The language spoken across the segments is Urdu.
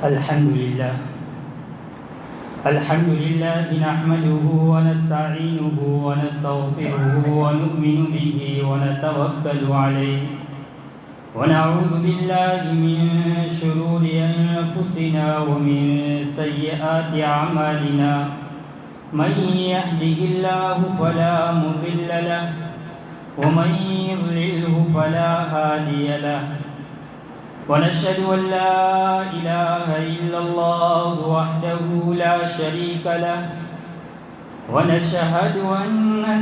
الحمد لله نحمده ونستعينه ونستغفره ونؤمن به ونتوكل عليه ونعوذ بالله من شرور أنفسنا ومن سيئات أعمالنا من يهده الله فلا مضل له ومن يضلله فلا هادي له ونشهد أن لا إله إلا الله وحده لا شريك له ونشهد أن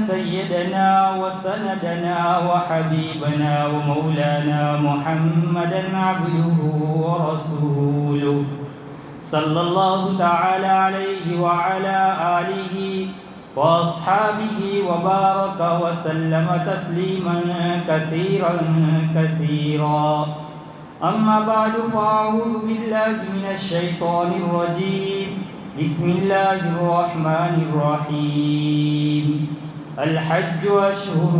سيدنا وسندنا وحبيبنا ومولانا محمدا عبده ورسوله صلى الله تعالى عليه وعلى آله وأصحابه وبارك وسلم تسليما كثيرا كثيرا أما بعد فأعوذ بالله من الشيطان الرجيم بسم الله الرحمن الرحيم الحج أشهر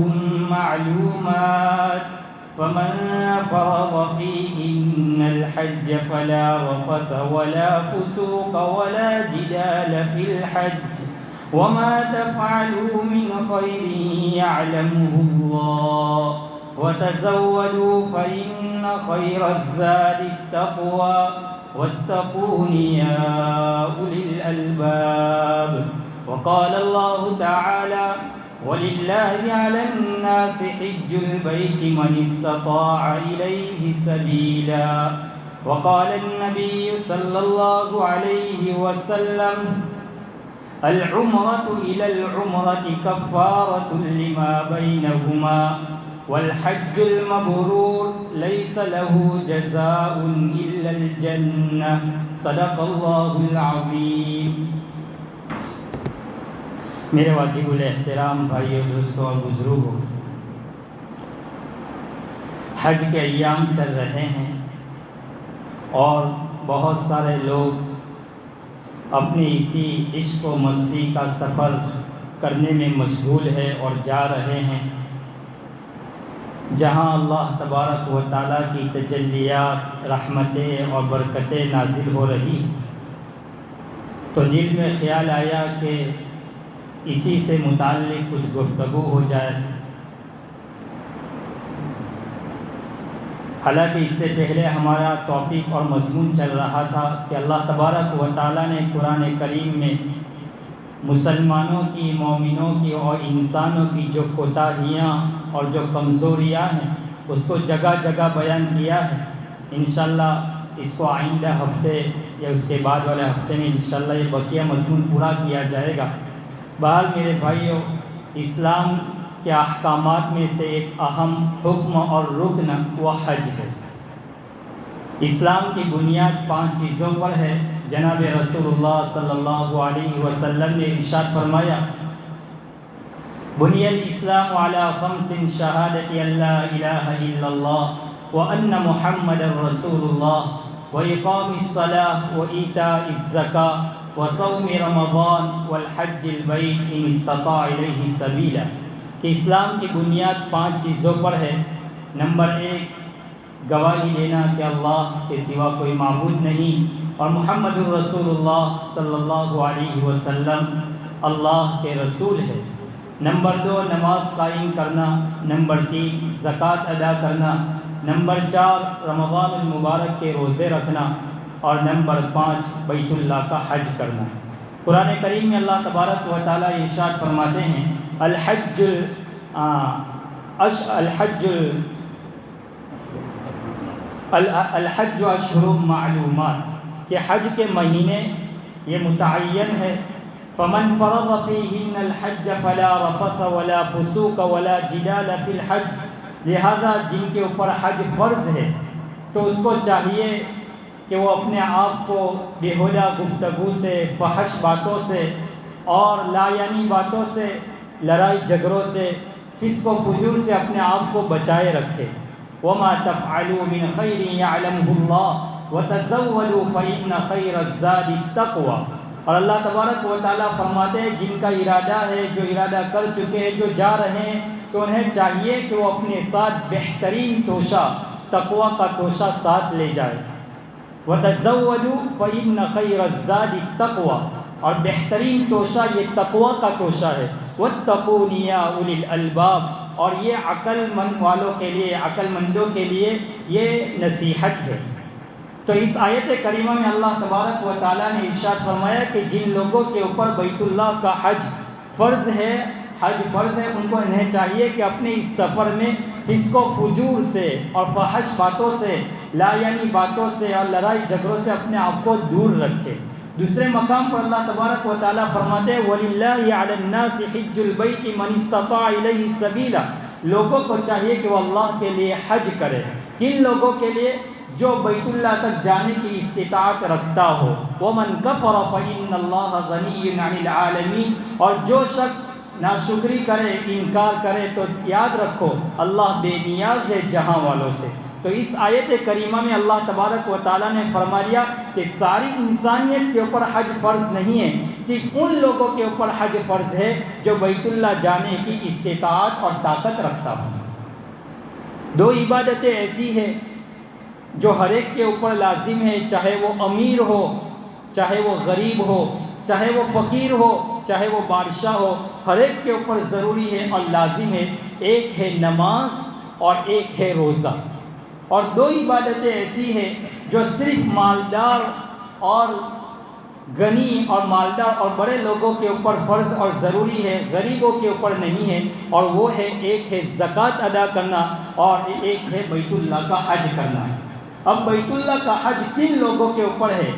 معلومات فمن فرض فيهن الحج فلا رفث ولا فسوق ولا جدال في الحج وما تفعلوا من خير يعلمه الله وتزودوا فإن خير الزاد التقوى واتقون يا أولي الألباب وقال الله تعالى ولله على الناس حج البيت من استطاع إليه سبيلا وقال النبي صلى الله عليه وسلم العمرة إلى العمرة كفارة لما بينهما والحج المبرور ليس له جزاء إلا الجنة صدق الله العظيم. میرے واجب الاحترام بھائیو، دوستوں اور بزرگوں، حج کے ایام چل رہے ہیں اور بہت سارے لوگ اپنی اسی عشق و مستی کا سفر کرنے میں مشغول ہے اور جا رہے ہیں جہاں اللہ تبارک و تعالیٰ کی تجلیات، رحمتیں اور برکتیں نازل ہو رہی ہیں، تو دل میں خیال آیا کہ اسی سے متعلق کچھ گفتگو ہو جائے۔ حالانکہ اس سے پہلے ہمارا ٹاپک اور مضمون چل رہا تھا کہ اللہ تبارک و تعالیٰ نے قرآن کریم میں مسلمانوں کی، مومنوں کی اور انسانوں کی جو کوتاہیاں اور جو کمزوریاں ہیں اس کو جگہ جگہ بیان کیا ہے۔ انشاءاللہ اس کو آئندہ ہفتے یا اس کے بعد والے ہفتے میں انشاءاللہ یہ بقیہ مضمون پورا کیا جائے گا۔ بہرحال میرے بھائیوں، اسلام کے احکامات میں سے ایک اہم حکم اور رکن وہ حج ہے۔ اسلام کی بنیاد 5 چیزوں پر ہے۔ جناب رسول اللہ صلی اللہ علیہ وسلم نے ارشاد فرمایا بنی الاسلام علی 5 شہادت ان لا الہ الا اللہ وان محمد رسول اللہ واقام الصلاۃ وایتاء الزکاۃ وصوم رمضان والحج البیت ان استطاع الیہ سبیلا، کہ اسلام کی بنیاد 5 چیزوں پر ہے۔ نمبر 1، گواہی دینا کہ اللہ کے سوا کوئی معبود نہیں اور محمد الرسول اللہ صلی اللہ علیہ وسلم اللہ کے رسول ہے۔ نمبر 2، نماز قائم کرنا۔ نمبر 3، زکوٰۃ ادا کرنا۔ نمبر 4، رمضان المبارک کے روزے رکھنا۔ اور نمبر 5، بیت اللہ کا حج کرنا۔ قرآن کریم میں اللہ تبارک و تعالیٰ ارشاد فرماتے ہیں الحج اشہر معلومات، کہ حج کے مہینے یہ متعین ہے۔ فمن فرض فیہن الحج فلا رفث ولا فسوق ولا جدال فی الحج، لہذا جن کے اوپر حج فرض ہے تو اس کو چاہیے کہ وہ اپنے آپ کو بیہودہ گفتگو سے، فحش باتوں سے اور لا یعنی باتوں سے، لڑائی جھگڑوں سے، فسق و فجور سے اپنے آپ کو بچائے رکھے۔ وما تفعلوا من خیر یعلمہ اللہ وتزودوا فإن خیر الزاد التقوى، اور اللہ تبارک و تعالیٰ فرماتے ہیں جن کا ارادہ ہے، جو ارادہ کر چکے ہیں، جو جا رہے ہیں، تو انہیں چاہیے کہ وہ اپنے ساتھ بہترین توشہ، تقوی کا توشہ ساتھ لے جائے۔ وَتَزَوَّدُوا فَإِنَّ خَيْرَ الزَّادِ التَّقْوَى، اور بہترین توشہ یہ تقوی کا توشہ ہے. وَاتَّقُونِ يَا أُولِي الْأَلْبَابِ، اور یہ عقل مند والوں کے لیے، عقل مندوں کے لیے یہ نصیحت ہے. تو اس آیت کریمہ میں اللہ تبارک و تعالیٰ نے ارشاد فرمایا کہ جن لوگوں کے اوپر بیت اللہ کا حج فرض ہے، ان کو انہیں چاہیے کہ اپنے اس سفر میں فسق و فجور سے اور فحش باتوں سے، لا یعنی باتوں سے اور لڑائی جھگڑوں سے اپنے آپ کو دور رکھے. دوسرے مقام پر اللہ تبارک و تعالیٰ فرماتے ہیں وَلِلَّهِ عَلَى النَّاسِ حِجُّ الْبَيْتِ مَنِ اسْتَطَاعَ إِلَيْهِ سَبِيلًا، لوگوں کو چاہیے کہ وہ اللہ کے لیے حج کرے. کن لوگوں کے لیے؟ جو بیت اللہ تک جانے کی استطاعت رکھتا ہو. وَمَنْ كَفَرَ فَإِنَّ اللَّهَ غَنِيٌّ عَنِ الْعَالَمِينَ، اور جو شخص ناشکری کرے، انکار کرے، تو یاد رکھو اللہ بے نیاز ہے جہاں والوں سے. تو اس آیت کریمہ میں اللہ تبارک و تعالیٰ نے فرما دیا کہ ساری انسانیت کے اوپر حج فرض نہیں ہے، صرف ان لوگوں کے اوپر حج فرض ہے جو بیت اللہ جانے کی استطاعت اور طاقت رکھتا ہو. دو عبادتیں ایسی ہیں جو ہر ایک کے اوپر لازم ہے، چاہے وہ امیر ہو، چاہے وہ غریب ہو، چاہے وہ فقیر ہو، چاہے وہ بادشاہ ہو، ہر ایک کے اوپر ضروری ہے اور لازم ہے. ایک ہے نماز اور ایک ہے روزہ. اور دو عبادتیں ایسی ہیں جو صرف مالدار اور غنی اور مالدار اور بڑے لوگوں کے اوپر فرض اور ضروری ہے، غریبوں کے اوپر نہیں ہے. اور وہ ہے، ایک ہے زکوٰۃ ادا کرنا اور ایک ہے بیت اللہ کا حج کرنا. اب بیت اللہ کا حج کن لوگوں کے اوپر ہے؟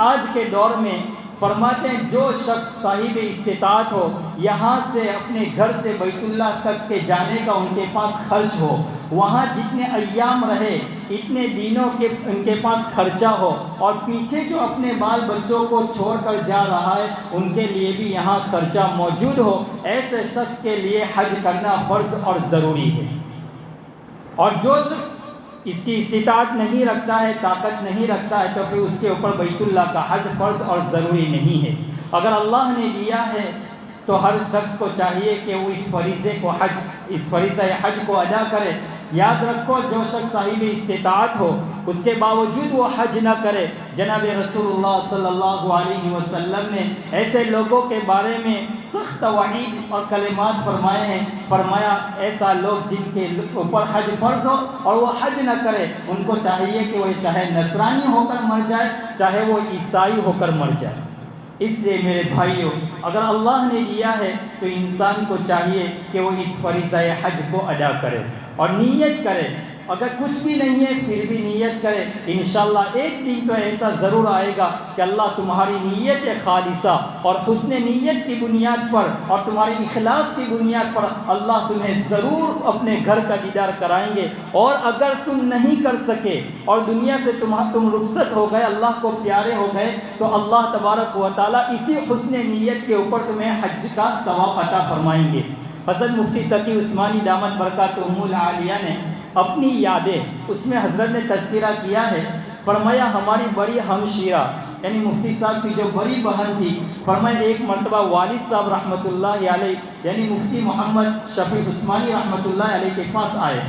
آج کے دور میں فرماتے ہیں جو شخص صاحب استطاعت ہو، یہاں سے اپنے گھر سے بیت اللہ تک کے جانے کا ان کے پاس خرچ ہو، وہاں جتنے ایام رہے اتنے دنوں کے ان کے پاس خرچہ ہو، اور پیچھے جو اپنے بال بچوں کو چھوڑ کر جا رہا ہے ان کے لیے بھی یہاں خرچہ موجود ہو، ایسے شخص کے لیے حج کرنا فرض اور ضروری ہے. اور جو شخص اس کی استطاعت نہیں رکھتا ہے، طاقت نہیں رکھتا ہے، تو پھر اس کے اوپر بیت اللہ کا حج فرض اور ضروری نہیں ہے. اگر اللہ نے دیا ہے تو ہر شخص کو چاہیے کہ وہ اس فریضہ حج کو ادا کرے. یاد رکھو جو شخص صاحب استطاعت ہو اس کے باوجود وہ حج نہ کرے، جناب رسول اللہ صلی اللہ علیہ وسلم نے ایسے لوگوں کے بارے میں سخت وعید اور کلمات فرمائے ہیں. فرمایا ایسا لوگ جن کے اوپر حج فرض ہو اور وہ حج نہ کرے، ان کو چاہیے کہ وہ چاہے نصرانی ہو کر مر جائے، چاہے وہ عیسائی ہو کر مر جائے. اس لیے میرے بھائیوں، اگر اللہ نے دیا ہے تو انسان کو چاہیے کہ وہ اس فریضہ حج کو ادا کرے اور نیت کرے. اگر کچھ بھی نہیں ہے پھر بھی نیت کرے. انشاءاللہ ایک دن تو ایسا ضرور آئے گا کہ اللہ تمہاری نیت خالصہ اور حسن نیت کی بنیاد پر اور تمہاری اخلاص کی بنیاد پر اللہ تمہیں ضرور اپنے گھر کا دیدار کرائیں گے. اور اگر تم نہیں کر سکے اور دنیا سے تم رخصت ہو گئے، اللہ کو پیارے ہو گئے، تو اللہ تبارک و تعالیٰ اسی حسن نیت کے اوپر تمہیں حج کا ثواب عطا فرمائیں گے. حضرت مفتی تقی عثمانی دامت برکاتہم العالیہ نے اپنی یادیں اس میں حضرت نے تذکرہ کیا ہے. فرمایا ہماری بڑی ہمشیرہ یعنی مفتی صاحب کی جو بڑی بہن تھی، فرمایا ایک مرتبہ والد صاحب رحمۃ اللہ علیہ یعنی مفتی محمد شفیع عثمانی رحمۃ اللہ علیہ کے پاس آئے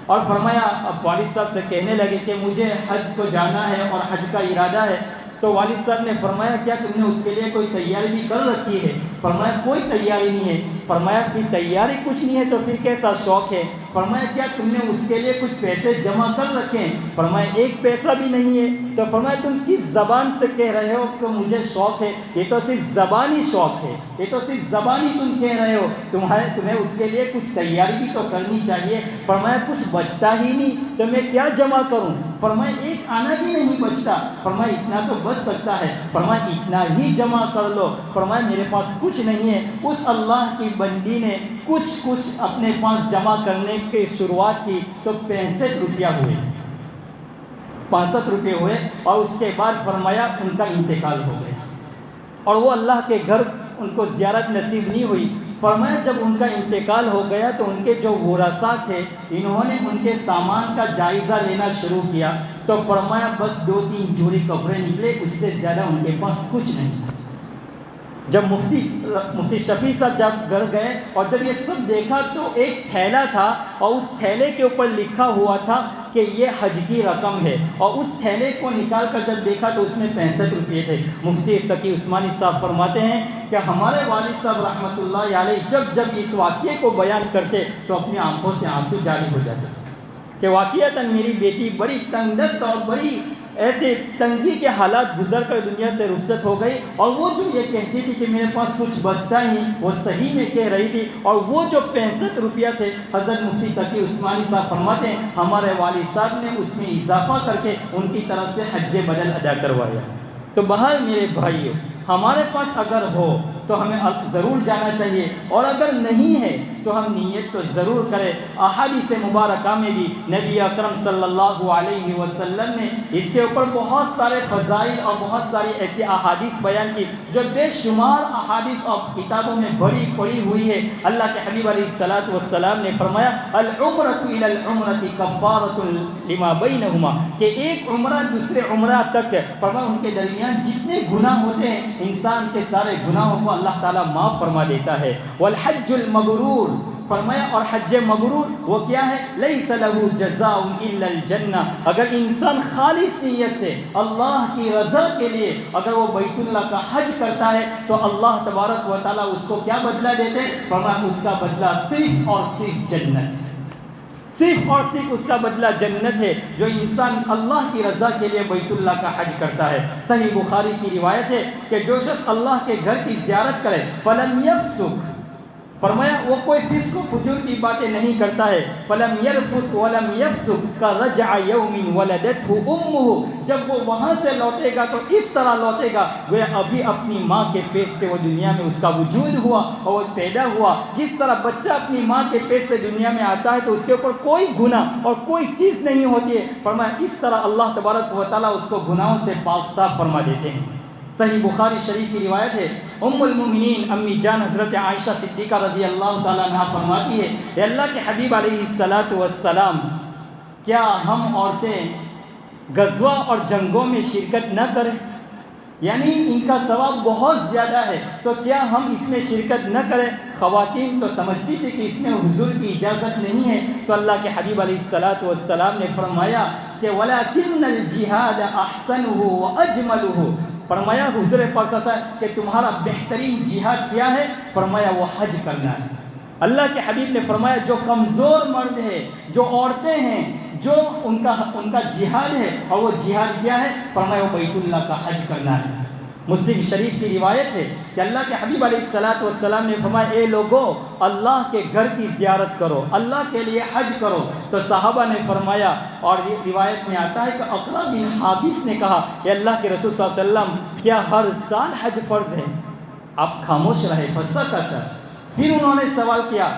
اور فرمایا اب والد صاحب سے کہنے لگے کہ مجھے حج کو جانا ہے اور حج کا ارادہ ہے. تو والد صاحب نے فرمایا کیا تم نے اس کے لیے کوئی تیاری بھی کر رکھی ہے؟ فرمایا کوئی تیاری نہیں ہے. فرمایا پھر تیاری کچھ نہیں ہے تو پھر کیسا شوق ہے؟ فرمایا کیا تم نے اس کے لیے کچھ پیسے جمع کر رکھے ہیں؟ فرمایا ایک پیسہ بھی نہیں ہے. تو فرمایا تم کس زبان سے کہہ رہے ہو کہ مجھے شوق ہے؟ یہ تو صرف زبانی شوق ہے، یہ تو صرف زبانی تم کہہ رہے ہو، تمہیں اس کے لیے کچھ تیاری بھی تو کرنی چاہیے. فرمایا کچھ بچتا ہی نہیں تو میں کیا جمع کروں؟ فرمایا ایک آنا بھی نہیں بچتا. فرمایا اتنا تو بچ سکتا ہے. فرمایا اتنا ہی جمع کر لو. فرمایا میرے پاس کچھ نہیں ہے. اس اللہ کی بندی نے کچھ اپنے پاس جمع کرنے کی شروعات کی تو 65 روپیہ ہوئے، 65 روپے ہوئے. اور اس کے بعد فرمایا ان کا انتقال ہو گیا اور وہ اللہ کے گھر ان کو زیارت نصیب نہیں ہوئی. فرمایا جب ان کا انتقال ہو گیا تو ان کے جو ورثاء تھے انہوں نے ان کے سامان کا جائزہ لینا شروع کیا. تو فرمایا بس 2-3 جوڑی کپڑے نکلے، اس سے زیادہ ان کے پاس کچھ نہیں تھا. جب مفتی شفیع صاحب جب گھر گئے اور جب یہ سب دیکھا تو ایک تھیلا تھا اور اس تھیلے کے اوپر لکھا ہوا تھا کہ یہ حج کی رقم ہے، اور اس تھیلے کو نکال کر جب دیکھا تو اس میں 65 روپے تھے۔ مفتی تقی عثمانی صاحب فرماتے ہیں کہ ہمارے والد صاحب رحمۃ اللہ علیہ جب اس واقعے کو بیان کرتے تو اپنی آنکھوں سے آنسو جاری ہو جاتے تھے کہ واقعتاً میری بیٹی بڑی تنگ دست اور بڑی ایسے تنگی کے حالات گزر کر دنیا سے رخصت ہو گئی، اور وہ جو یہ کہتی تھی کہ میرے پاس کچھ بچتا ہی نہیں، وہ صحیح میں کہہ رہی تھی۔ اور وہ جو 65 روپیہ تھے، حضرت مفتی تقی عثمانی صاحب فرماتے ہیں ہمارے والد صاحب نے اس میں اضافہ کر کے ان کی طرف سے حج بدل ادا کروایا۔ تو بہرحال میرے بھائیو، ہمارے پاس اگر ہو تو ہمیں ضرور جانا چاہیے، اور اگر نہیں ہے تو ہم نیت تو ضرور کریں۔ احادیث مبارکہ میں بھی نبی اکرم صلی اللہ علیہ وسلم نے اس کے اوپر بہت سارے فضائل اور بہت ساری ایسی احادیث بیان کی جو بے شمار احادیث اور کتابوں میں بڑی پڑی ہوئی ہے۔ اللہ کے حبیب علیہ الصلوۃ والسلام نے فرمایا العمرۃ الی العمرۃ کفارۃ لما بینہما، کہ ایک عمرہ دوسرے عمرہ تک، فرمایا ان کے درمیان جتنے گناہ ہوتے ہیں انسان کے سارے گناہوں کو اللہ تعالیٰ معاف فرما دیتا ہے۔ والحج المبرور، فرمایا اور حج مبرور وہ کیا ہے؟ لیس لہ جزاء الا الجنہ، اگر انسان خالص نیت سے اللہ کی رضا کے لیے اگر وہ بیت اللہ کا حج کرتا ہے تو اللہ تبارک و تعالیٰ اس کو کیا بدلہ دیتے ہیں؟ فرمایا اس کا بدلہ صرف اور صرف جنت ہے، صرف اور صرف اس کا بدلہ جنت ہے، جو انسان اللہ کی رضا کے لیے بیت اللہ کا حج کرتا ہے۔ صحیح بخاری کی روایت ہے کہ جو شخص اللہ کے گھر کی زیارت کرے فلم یفسق، فرمایا وہ کوئی فسق و فجور کی باتیں نہیں کرتا ہے، فلم یرفث ولم یفسق کرجع یوم ولدتہ امہ، جب وہ وہاں سے لوٹے گا تو اس طرح لوٹے گا وہ ابھی اپنی ماں کے پیٹ سے وہ دنیا میں اس کا وجود ہوا اور وہ پیدا ہوا۔ جس طرح بچہ اپنی ماں کے پیٹ سے دنیا میں آتا ہے تو اس کے اوپر کوئی گناہ اور کوئی چیز نہیں ہوتی ہے، فرمایا اس طرح اللہ تبارک و تعالیٰ اس کو گناہوں سے پاک صاف فرما دیتے ہیں۔ صحیح بخاری شریف کی روایت ہے، ام المومنین امی جان حضرت عائشہ صدیقہ رضی اللہ تعالیٰ عنہ فرماتی ہے کہ اللہ کے حبیب علیہ الصلاۃ والسلام، کیا ہم عورتیں غزوہ اور جنگوں میں شرکت نہ کریں؟ یعنی ان کا ثواب بہت زیادہ ہے، تو کیا ہم اس میں شرکت نہ کریں؟ خواتین تو سمجھتی تھی کہ اس میں حضور کی اجازت نہیں ہے، تو اللہ کے حبیب علیہ الصلاۃ والسلام نے فرمایا کہ وَلَكِنَّ الْجِهَادَ أَحْسَنُهُ وَأَجْمَلُهُ، فرمایا حضور پاک صلی اللہ علیہ وسلم کہ تمہارا بہترین جہاد کیا ہے؟ فرمایا وہ حج کرنا ہے۔ اللہ کے حبیب نے فرمایا جو کمزور مرد ہے، جو عورتیں ہیں، جو ان کا جہاد ہے، اور وہ جہاد کیا ہے؟ فرمایا وہ بیت اللہ کا حج کرنا ہے۔ مسلم شریف کی روایت ہے کہ اللہ کے حبیب علیہ الصلاۃ والسلام نے فرمایا اے لوگو اللہ کے گھر کی زیارت کرو، اللہ کے لیے حج کرو۔ تو صحابہ نے فرمایا، اور روایت میں آتا ہے کہ اقرا بن حابس نے کہا کہ اللہ کے رسول صلی اللہ علیہ وسلم کیا ہر سال حج فرض ہے؟ آپ خاموش رہے، فسکت۔ پھر انہوں نے سوال کیا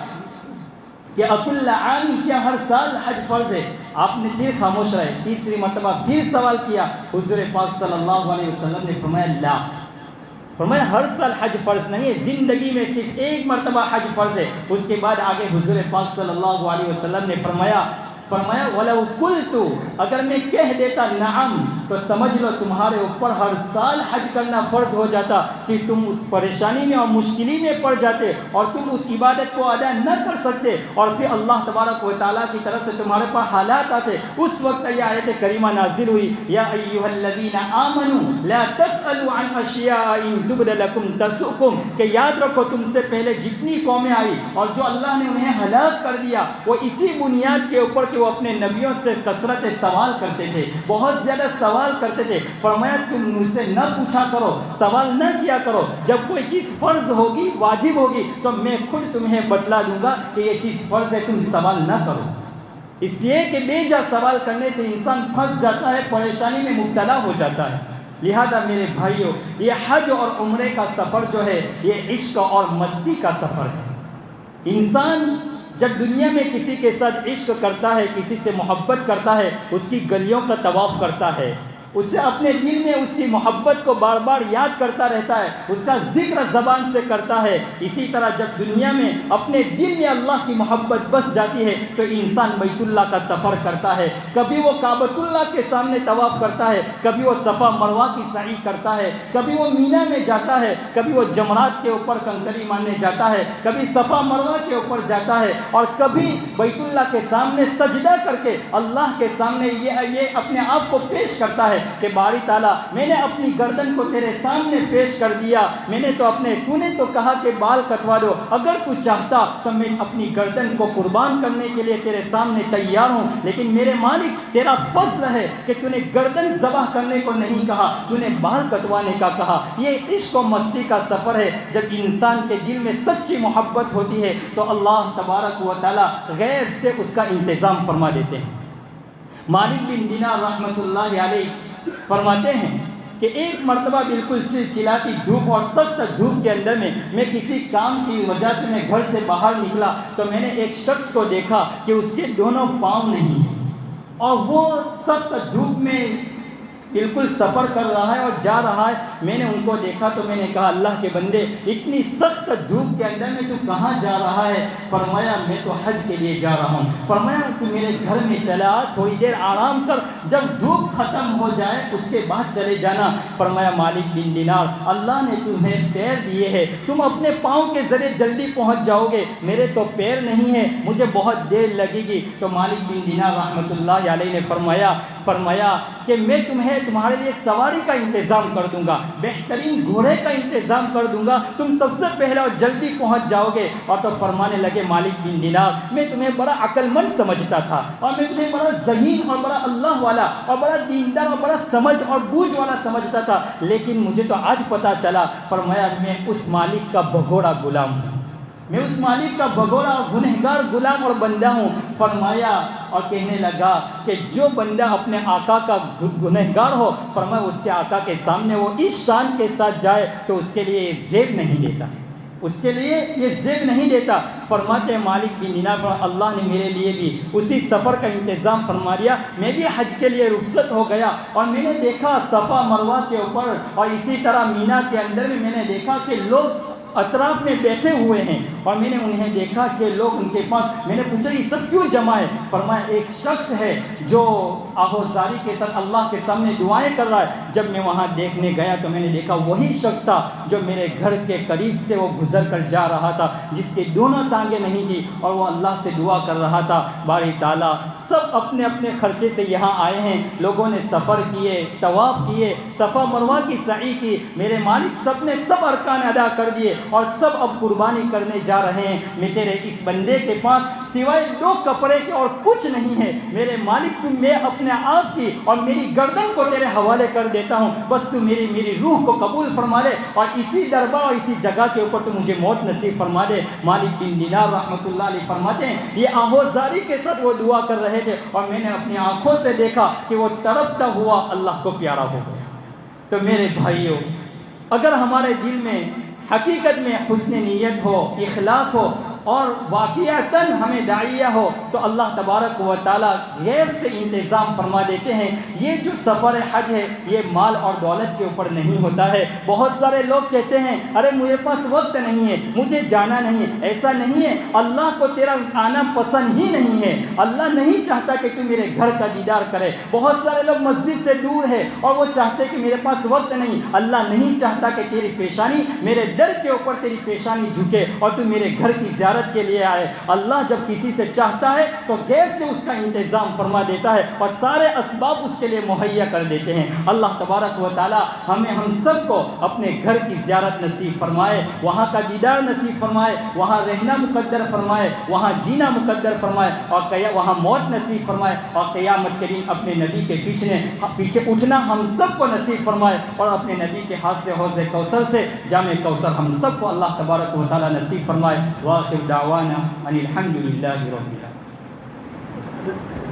کہ اکل عام، کیا ہر سال حج فرض ہے؟ آپ نے پھر خاموش رہے۔ تیسری مرتبہ پھر سوال کیا، حضور پاک صلی اللہ علیہ وسلم نے فرمایا لا، فرمایا ہر سال حج فرض نہیں ہے، زندگی میں صرف ایک مرتبہ حج فرض ہے۔ اس کے بعد آگے حضور پاک صلی اللہ علیہ وسلم نے فرمایا وَلَوْ قُلْتُ، اگر میں کہہ دیتا نعم تو سمجھ لو تمہارے اوپر ہر سال حج کرنا فرض ہو جاتا، پھر تم اس پریشانی میں اور مشکلی میں پڑ جاتے اور تم اس عبادت کو ادا نہ کر سکتے، اور پھر اللہ تبارک و تعالیٰ کی طرف سے تمہارے پاس حالات آتے۔ اس وقت یہ آیت کریمہ نازل ہوئی، یا ایھا الذین آمنوا لا تسألوا عن اشیاء ان تبد لکم تسؤکم، کہ یاد رکھو تم سے پہلے جتنی قومیں آئی اور جو اللہ نے انہیں ہلاک کر دیا وہ اسی بنیاد کے اوپر کہ وہ اپنے نبیوں سے کثرت سوال کرتے تھے، بہت زیادہ سوال کرتے تھے۔ فرمایا تم مجھ سے نہ پوچھا کرو، سوال نہ کیا کرو، جب کوئی چیز فرض ہوگی، واجب ہوگی تو میں خود تمہیں بتلا دوں گا کہ یہ چیز فرض ہے، تم سوال نہ کرو۔ اس لیے کہ بے جا سوال کرنے سے انسان پھنس جاتا ہے، پریشانی میں مبتلا ہو جاتا ہے۔ لہذا میرے بھائیوں، یہ حج اور عمرے کا سفر جو ہے یہ عشق اور مستی کا سفر ہے۔ انسان جب دنیا میں کسی کے ساتھ عشق کرتا ہے، کسی سے محبت کرتا ہے، اس کی گلیوں کا طواف کرتا ہے، اسے اپنے دل میں اس کی محبت کو بار بار یاد کرتا رہتا ہے، اس کا ذکر زبان سے کرتا ہے۔ اسی طرح جب دنیا میں اپنے دل میں اللہ کی محبت بس جاتی ہے تو انسان بیت اللہ کا سفر کرتا ہے، کبھی وہ کعبۃ اللہ کے سامنے طواف کرتا ہے، کبھی وہ صفا مروہ کی سعی کرتا ہے، کبھی وہ مینا میں جاتا ہے، کبھی وہ جمرات کے اوپر کنکری مارنے جاتا ہے، کبھی صفا مروہ کے اوپر جاتا ہے، اور کبھی بیت اللہ کے سامنے سجدہ کر کے اللہ کے سامنے یہ اپنے آپ کو پیش کرتا ہے کہ باری تعالیٰ میں نے اپنی گردن کو تیرے سامنے پیش کر دیا، تو نے تو کہا کہ بال کٹوا دو، اگر تو چاہتا تو میں اپنی گردن کو قربان کرنے کے لیے تیرے سامنے تیار ہوں، لیکن میرے مالک تیرا فضل ہے کہ تو نے گردن ذبح کرنے کو نہیں کہا، تو نے بال کٹوانے کا کہا۔ یہ عشق و مستی کا سفر ہے۔ جب انسان کے دل میں سچی محبت ہوتی ہے تو اللہ تبارک و تعالیٰ غیب سے اس کا انتظام فرما دیتے ہیں۔ مالک بن دینار رحمۃ اللہ علیہ فرماتے ہیں کہ ایک مرتبہ بالکل چلچلاتی دھوپ اور سخت دھوپ کے اندر میں کسی کام کی وجہ سے میں گھر سے باہر نکلا تو میں نے ایک شخص کو دیکھا کہ اس کے دونوں پاؤں نہیں ہیں، اور وہ سخت دھوپ میں بالکل سفر کر رہا ہے اور جا رہا ہے۔ میں نے ان کو دیکھا تو میں نے کہا اللہ کے بندے اتنی سخت دھوپ کے اندر میں تو کہاں جا رہا ہے؟ فرمایا میں تو حج کے لیے جا رہا ہوں۔ فرمایا تو میرے گھر میں چلا، تھوڑی دیر آرام کر، جب دھوپ ختم ہو جائے اس کے بعد چلے جانا۔ فرمایا مالک بن دینار اللہ نے تمہیں پیر دیے ہیں، تم اپنے پاؤں کے ذریعے جلدی پہنچ جاؤ گے، میرے تو پیر نہیں ہیں، مجھے بہت دیر لگے گی۔ تو مالک بن دینار رحمۃ اللہ علیہ نے فرمایا کہ میں تمہارے لیے سواری کا انتظام کر دوں گا، بہترین گھوڑے کا انتظام کر دوں گا، تم سب سے پہلے اور جلدی پہنچ جاؤ گے۔ اور تو فرمانے لگے مالک بن دینار میں تمہیں بڑا عقل مند سمجھتا تھا، اور میں تمہیں بڑا ذہین اور بڑا اللہ والا اور بڑا دیندار اور بڑا سمجھ اور بوجھ والا سمجھتا تھا، لیکن مجھے تو آج پتہ چلا۔ فرمایا میں اس مالک کا بھگوڑا غلام ہوں، میں اس مالک کا بھگوڑا اور گنہگار غلام اور بندہ ہوں۔ فرمایا اور کہنے لگا کہ جو بندہ اپنے آقا کا گنہگار ہو، فرمایا اس کے آقا کے سامنے وہ اس شان کے ساتھ جائے تو اس کے لیے یہ زیب نہیں دیتا، اس کے لیے یہ زیب نہیں دیتا۔ فرماتے مالک بن دینار اللہ نے میرے لیے بھی اسی سفر کا انتظام فرما دیا، میں بھی حج کے لیے رخصت ہو گیا، اور میں نے دیکھا صفا مروہ کے اوپر اور اسی طرح مینا کے اندر میں نے دیکھا کہ لوگ اطراف میں بیٹھے ہوئے ہیں، اور میں نے انہیں دیکھا کہ لوگ ان کے پاس، میں نے پوچھا یہ سب کیوں جمع ہے؟ فرمایا ایک شخص ہے جو آہوزاری کے ساتھ اللہ کے سامنے دعائیں کر رہا ہے۔ جب میں وہاں دیکھنے گیا تو میں نے دیکھا وہی شخص تھا جو میرے گھر کے قریب سے وہ گزر کر جا رہا تھا، جس کی دونوں ٹانگیں نہیں تھی، اور وہ اللہ سے دعا کر رہا تھا باری تعالیٰ سب اپنے اپنے خرچے سے یہاں آئے ہیں، لوگوں نے سفر کیے، طواف کیے، صفا مروہ کی سعی کی، میرے مالک سب نے سب ارکان ادا کر دیے اور سب اب قربانی کرنے جا رہے ہیں۔ میں تیرے اس بندے کے پاس سوائے 2 کپڑے کے اور کچھ نہیں ہے، میرے مالک تو میں اپنے آپ کی اور میری گردن کو تیرے حوالے کر دیتا ہوں، بس تو میری روح کو قبول فرما لے، اور اسی دربار اور اسی جگہ کے اوپر تو مجھے موت نصیب فرما دے۔ مالک بن دینار رحمۃ اللہ علیہ فرماتے ہیں یہ آہوزاری کے ساتھ وہ دعا کر رہے تھے، اور میں نے اپنی آنکھوں سے دیکھا کہ وہ تڑپتا ہوا اللہ کو پیارا ہو گیا۔ تو میرے بھائیوں، اگر ہمارے دل میں حقیقت میں حسن نیت ہو، اخلاص ہو، اور واقعتاً ہمیں داعیہ ہو، تو اللہ تبارک و تعالیٰ غیب سے انتظام فرما دیتے ہیں۔ یہ جو سفر حج ہے یہ مال اور دولت کے اوپر نہیں ہوتا ہے۔ بہت سارے لوگ کہتے ہیں ارے میرے پاس وقت نہیں ہے، مجھے جانا نہیں ہے۔ ایسا نہیں ہے، اللہ کو تیرا آنا پسند ہی نہیں ہے، اللہ نہیں چاہتا کہ تو میرے گھر کا دیدار کرے۔ بہت سارے لوگ مسجد سے دور ہے اور وہ چاہتے کہ میرے پاس وقت نہیں، اللہ نہیں چاہتا کہ تیری پیشانی میرے در کے اوپر تیری پیشانی جھکے اور تو میرے گھر کی زیارت کے لیے آئے۔ اللہ جب کسی سے چاہتا ہے تو غیب سے اس کا انتظام فرما دیتا ہے اور سارے اسباب اس کے لیے مہیا کر دیتے ہیں۔ اللہ تبارک و تعالی ہم سب کو اپنے گھر کی زیارت نصیب فرمائے، وہاں کا دیدار نصیب فرمائے، وہاں رہنا مقدر فرمائے، وہاں جینا مقدر فرمائے، اور وہاں موت نصیب فرمائے، اور قیامت کے دن اپنے نبی کے پیچھے اٹھنا ہم سب کو نصیب فرمائے، اور اپنے نبی کے ہاتھ سے حوض کوثر سے جام کوثر ہم سب کو اللہ تبارک و تعالی نصیب فرمائے۔ وآخر دعوانا ان الحمد للہ رب العالمین۔